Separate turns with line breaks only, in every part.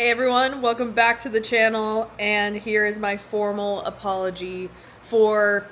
Hey everyone, welcome back to the channel, and here is my formal apology for,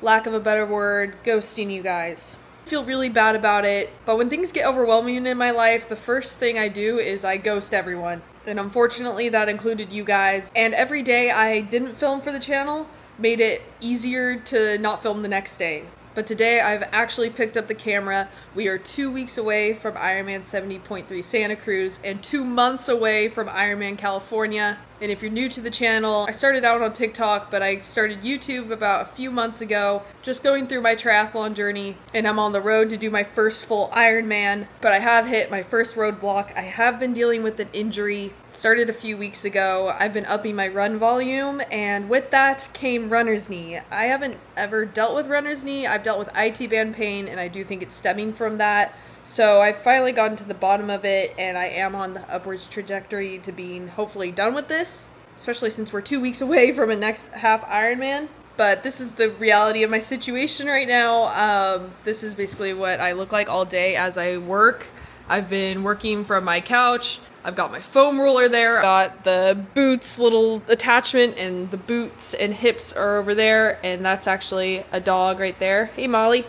lack of a better word, ghosting you guys. I feel really bad about it, but when things get overwhelming in my life, the first thing I do is I ghost everyone. And unfortunately that included you guys, and every day I didn't film for the channel made it easier to not film the next day. But today I've actually picked up the camera. We are 2 weeks away from Ironman 70.3 Santa Cruz and 2 months away from Ironman California. And if you're new to the channel, I started out on TikTok, but I started YouTube about a few months ago, just going through my triathlon journey, and I'm on the road to do my first full Ironman, but I have hit my first roadblock. I have been dealing with an injury, started a few weeks ago. I've been upping my run volume, and with that came runner's knee. I haven't ever dealt with runner's knee. I've dealt with IT band pain, and I do think it's stemming from that. So I've finally gotten to the bottom of it, and I am on the upwards trajectory to being hopefully done with this, especially since we're 2 weeks away from a next half Ironman. But this is the reality of my situation right now. This is basically what I look like all day as I work. I've been working from my couch. I've got my foam roller there. I got the boots little attachment, and the boots and hips are over there, and that's actually a dog right there. Hey Molly.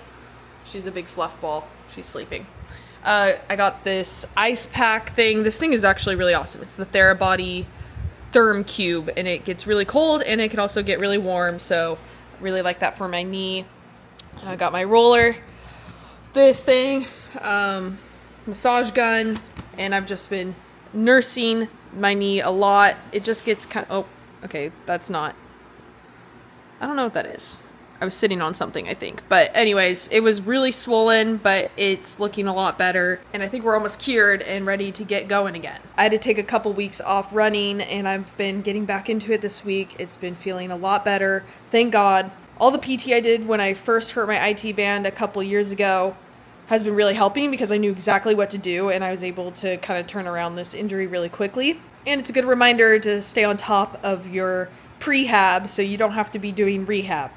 She's a big fluff ball. She's sleeping. I got this ice pack thing. This thing is actually really awesome. It's the Therabody Therm Cube, and it gets really cold and it can also get really warm, so I really like that for my knee. I got my roller, this thing, massage gun, and I've just been nursing my knee a lot. It just gets kind of, oh, okay, that's not, I don't know what that is. I was sitting on something, I think. But anyways, it was really swollen, but it's looking a lot better. And I think we're almost cured and ready to get going again. I had to take a couple weeks off running, and I've been getting back into it this week. It's been feeling a lot better. Thank God. All the PT I did when I first hurt my IT band a couple years ago has been really helping, because I knew exactly what to do, and I was able to kind of turn around this injury really quickly. And it's a good reminder to stay on top of your prehab so you don't have to be doing rehab.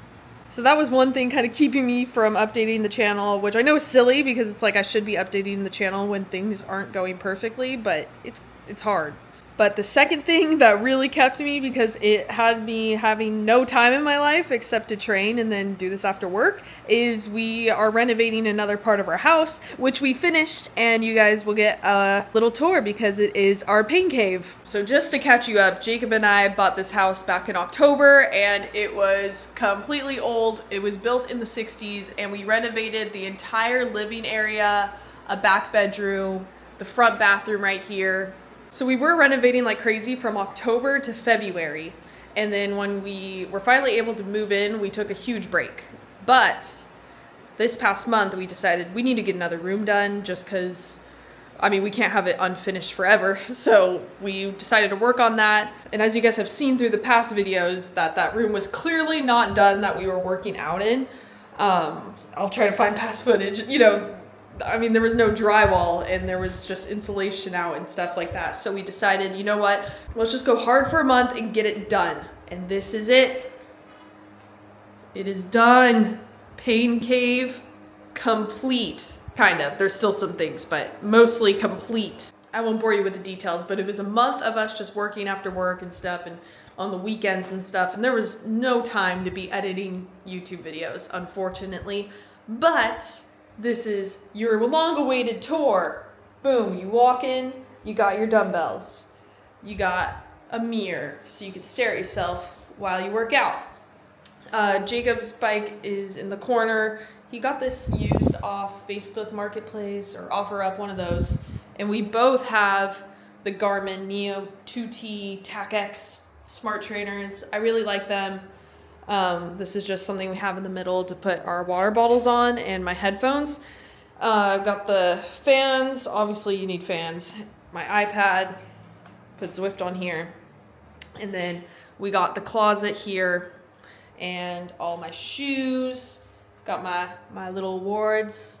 So that was one thing kind of keeping me from updating the channel, which I know is silly because it's like I should be updating the channel when things aren't going perfectly, but it's hard. But the second thing that really kept me, because it had me having no time in my life except to train and then do this after work, is we are renovating another part of our house, which we finished, and you guys will get a little tour because it is our pain cave. So just to catch you up, Jacob and I bought this house back in October, and it was completely old. It was built in the 60s, and we renovated the entire living area, a back bedroom, the front bathroom right here. So we were renovating like crazy from October to February, and then when we were finally able to move in, we took a huge break. But this past month we decided we need to get another room done, just because, I mean, we can't have it unfinished forever. So we decided to work on that, and as you guys have seen through the past videos, that room was clearly not done that we were working out in. I'll try to find past footage, you know. I mean, there was no drywall, and there was just insulation out and stuff like that. So we decided, you know what, let's just go hard for a month and get it done. And this is it. It is done. Pain cave complete. Kind of. There's still some things, but mostly complete. I won't bore you with the details, but it was a month of us just working after work and stuff, and on the weekends and stuff. And there was no time to be editing YouTube videos, unfortunately. But this is your long-awaited tour. Boom, you walk in, you got your dumbbells. You got a mirror so you can stare at yourself while you work out. Jacob's bike is in the corner. He got this used off Facebook Marketplace, or OfferUp, one of those. And we both have the Garmin Neo 2T TAC-X smart trainers. I really like them. This is just something we have in the middle to put our water bottles on, and my headphones. Got the fans. Obviously you need fans. My iPad. Put Zwift on here. And then we got the closet here, and all my shoes. Got my little awards.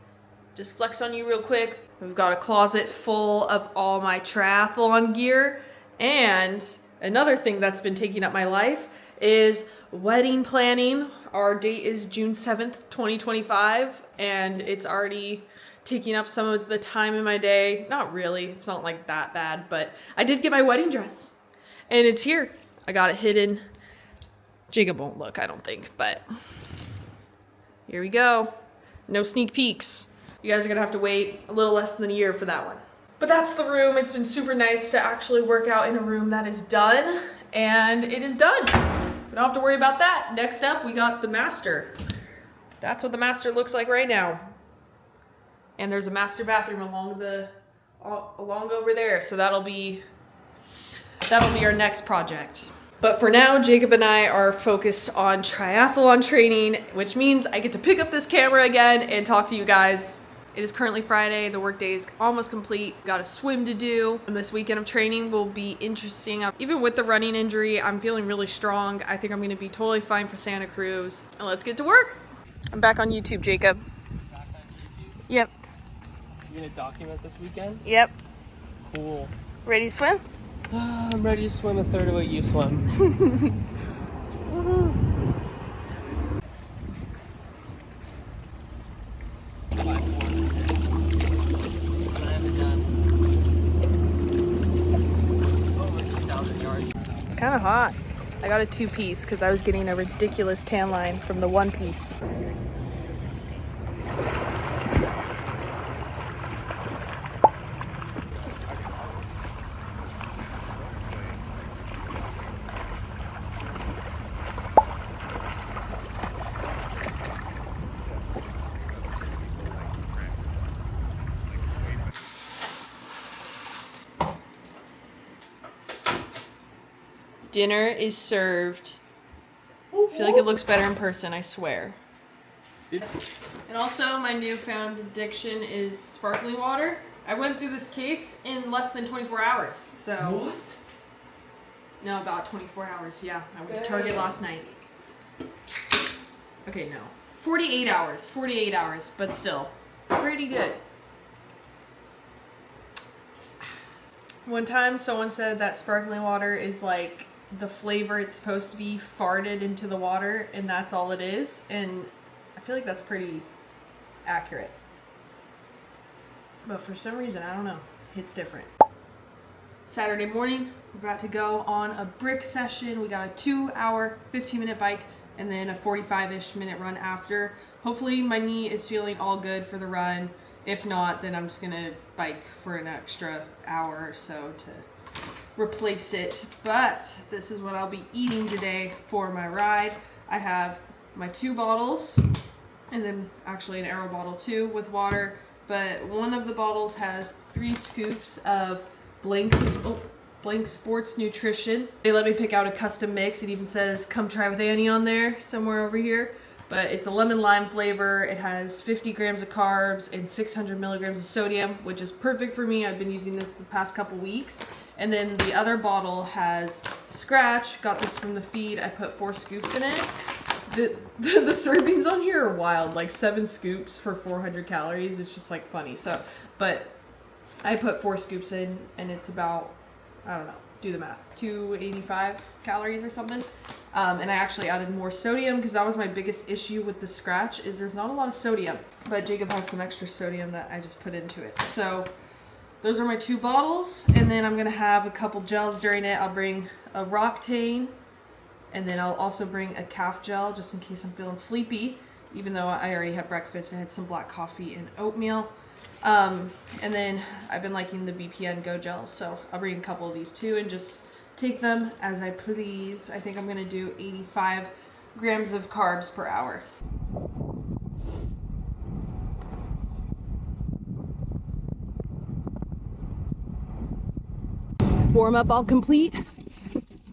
Just flex on you real quick. We've got a closet full of all my triathlon gear. And another thing that's been taking up my life is wedding planning. Our date is June 7th, 2025, and it's already taking up some of the time in my day. Not really, it's not like that bad, but I did get my wedding dress and it's here. I got it hidden. Jacob won't look, I don't think, but here we go. No sneak peeks. You guys are gonna have to wait a little less than a year for that one. But that's the room. It's been super nice to actually work out in a room that is done, and it is done. We don't have to worry about that. Next up, we got the master. That's what the master looks like right now. And there's a master bathroom along over there. So that'll be our next project. But for now, Jacob and I are focused on triathlon training, which means I get to pick up this camera again and talk to you guys. It is currently Friday. The workday is almost complete. Got a swim to do. And this weekend of training will be interesting. Even with the running injury, I'm feeling really strong. I think I'm gonna be totally fine for Santa Cruz. And let's get to work. I'm back on YouTube, Jacob.
Back on YouTube?
Yep.
You gonna document this weekend?
Yep.
Cool.
Ready to swim?
I'm ready to swim a third of what you swim.
It's kind of hot. I got a 2-piece because I was getting a ridiculous tan line from the 1-piece. Dinner is served. I feel like it looks better in person, I swear. And also, my newfound addiction is sparkling water. I went through this case in less than 24 hours, so...
What?
No, about 24 hours, yeah. I went to Target last night. Okay, no. 48 hours, but still. Pretty good. One time, someone said that sparkling water is like the flavor it's supposed to be farted into the water, and that's all it is. And I feel like that's pretty accurate. But for some reason, I don't know, it's different. Saturday morning, we're about to go on a brick session. We got a 2-hour, 15-minute bike, and then a 45-ish minute run after. Hopefully my knee is feeling all good for the run. If not, then I'm just gonna bike for an extra hour or so to replace it. But this is what I'll be eating today for my ride. I have my 2 bottles, and then actually an arrow bottle too with water. But one of the bottles has 3 scoops of Blank Sports Nutrition. They let me pick out a custom mix. It even says "Come try with Annie" on there somewhere over here. But it's a lemon lime flavor. It has 50 grams of carbs and 600 milligrams of sodium, which is perfect for me. I've been using this the past couple weeks. And then the other bottle has Scratch. Got this from the feed. I put 4 scoops in it. The servings on here are wild, like 7 scoops for 400 calories. It's just like funny. So, but I put 4 scoops in, and it's about, I don't know, do the math, 285 calories or something. And I actually added more sodium because that was my biggest issue with the Scratch, is there's not a lot of sodium. But Jacob has some extra sodium that I just put into it. So those are my 2 bottles, and then I'm gonna have a couple gels during it. I'll bring a Roctane, and then I'll also bring a calf gel just in case I'm feeling sleepy, even though I already had breakfast. I had some black coffee and oatmeal. And then I've been liking the BPN Go gels, so I'll bring a couple of these too and just take them as I please. I think I'm gonna do 85 grams of carbs per hour. Warm up all complete.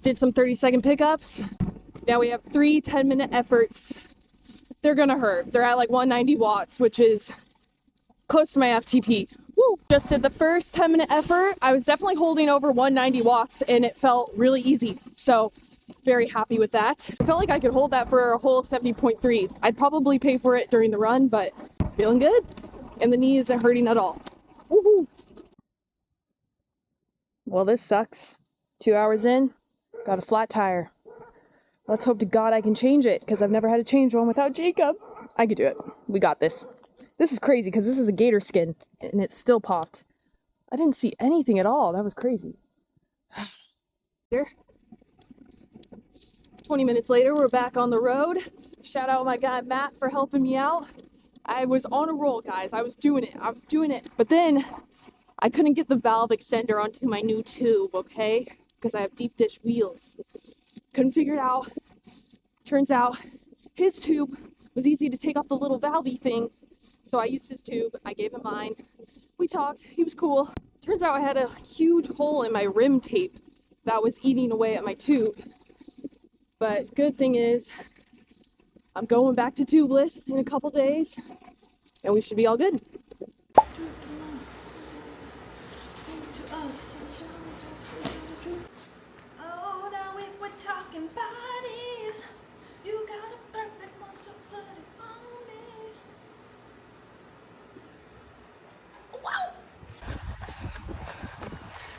Did some 30-second pickups. Now we have 3 10-minute efforts. They're gonna hurt. They're at like 190 watts, which is close to my FTP. Woo! Just did the first 10-minute effort. I was definitely holding over 190 watts and it felt really easy. So very happy with that. I felt like I could hold that for a whole 70.3. I'd probably pay for it during the run, but feeling good. And the knee isn't hurting at all. Woohoo! Well, this sucks. 2 hours in, got a flat tire. Let's hope to God I can change it, because I've never had to change one without Jacob. I could do it. We got this. This is crazy because this is a gator skin and it's still popped. I didn't see anything at all. That was crazy. Here. 20 minutes later, we're back on the road. Shout out my guy Matt for helping me out. I was on a roll, guys. I was doing it. But then I couldn't get the valve extender onto my new tube, okay? Because I have deep dish wheels. Couldn't figure it out. Turns out his tube was easy to take off the little valvey thing. So I used his tube. I gave him mine. We talked. He was cool. Turns out I had a huge hole in my rim tape that was eating away at my tube. But good thing is, I'm going back to tubeless in a couple days, and we should be all good.
Oh, now if we're talking bodies, you got a perfect one, so put it on me. Wow!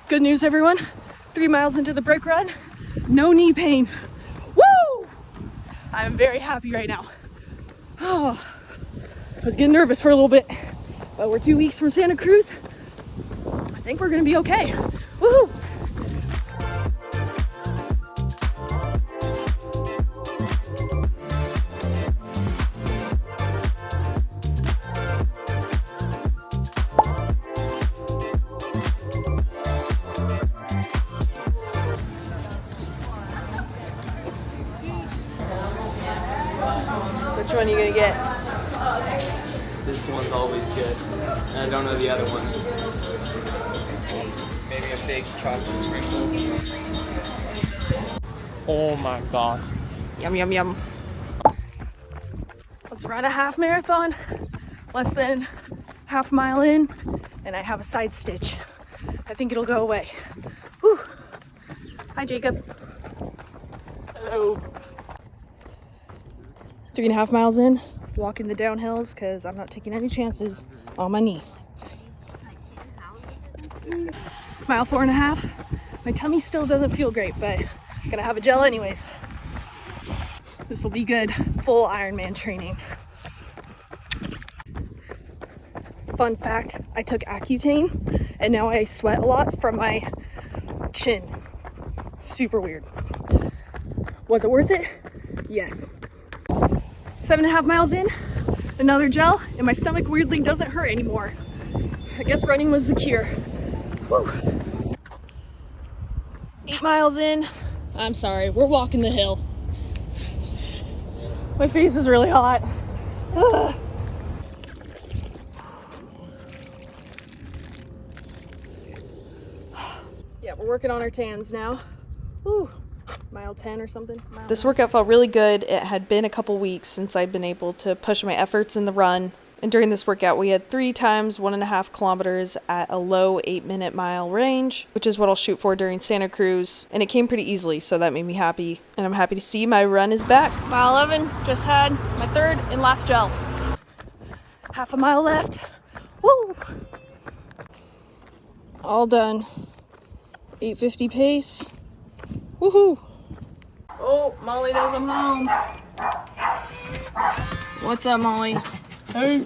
Good news, everyone. 3 miles into the brick run, no knee pain. Woo! I'm very happy right now. Oh, I was getting nervous for a little bit, but we're 2 weeks from Santa Cruz. I think we're gonna be okay. Woohoo! Which one are you gonna get?
This one's always good. And I don't know the other one. Maybe a big chocolate sprinkle. Oh my gosh.
Yum, yum, yum. Let's run a half marathon. Less than half mile in, and I have a side stitch. I think it'll go away. Whew. Hi, Jacob.
Hello.
3.5 miles in, walking the downhills because I'm not taking any chances on my knee. Mile 4.5. My tummy still doesn't feel great, but I'm gonna have a gel anyways. This will be good. Full Ironman training. Fun fact, I took Accutane and now I sweat a lot from my chin. Super weird. Was it worth it? Yes. 7.5 miles in, another gel, and my stomach weirdly doesn't hurt anymore. I guess running was the cure. Whew. 8 miles in. I'm sorry, we're walking the hill. My face is really hot. Ugh. Yeah, we're working on our tans now. Whew. Mile 10 or something. This workout felt really good. It had been a couple weeks since I'd been able to push my efforts in the run. And during this workout, we had 3 times 1.5 kilometers at a low 8-minute mile range, which is what I'll shoot for during Santa Cruz. And it came pretty easily, so that made me happy. And I'm happy to see my run is back. Mile 11, just had my 3rd and last gel. Half a mile left. Woo! All done. 8:50 pace. Woohoo! Oh, Molly knows I'm home. What's up, Molly?
Hey.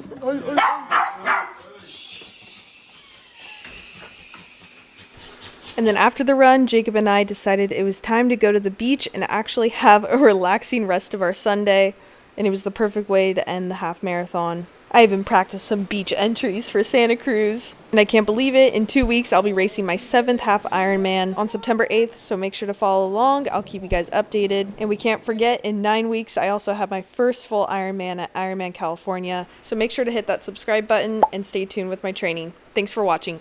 And then after the run, Jacob and I decided it was time to go to the beach and actually have a relaxing rest of our Sunday. And it was the perfect way to end the half marathon. I even practiced some beach entries for Santa Cruz. And I can't believe it, in 2 weeks I'll be racing my 7th half Ironman on September 8th, so make sure to follow along. I'll keep you guys updated. And we can't forget, in 9 weeks I also have my first full Ironman at Ironman California, so make sure to hit that subscribe button and stay tuned with my training. Thanks for watching.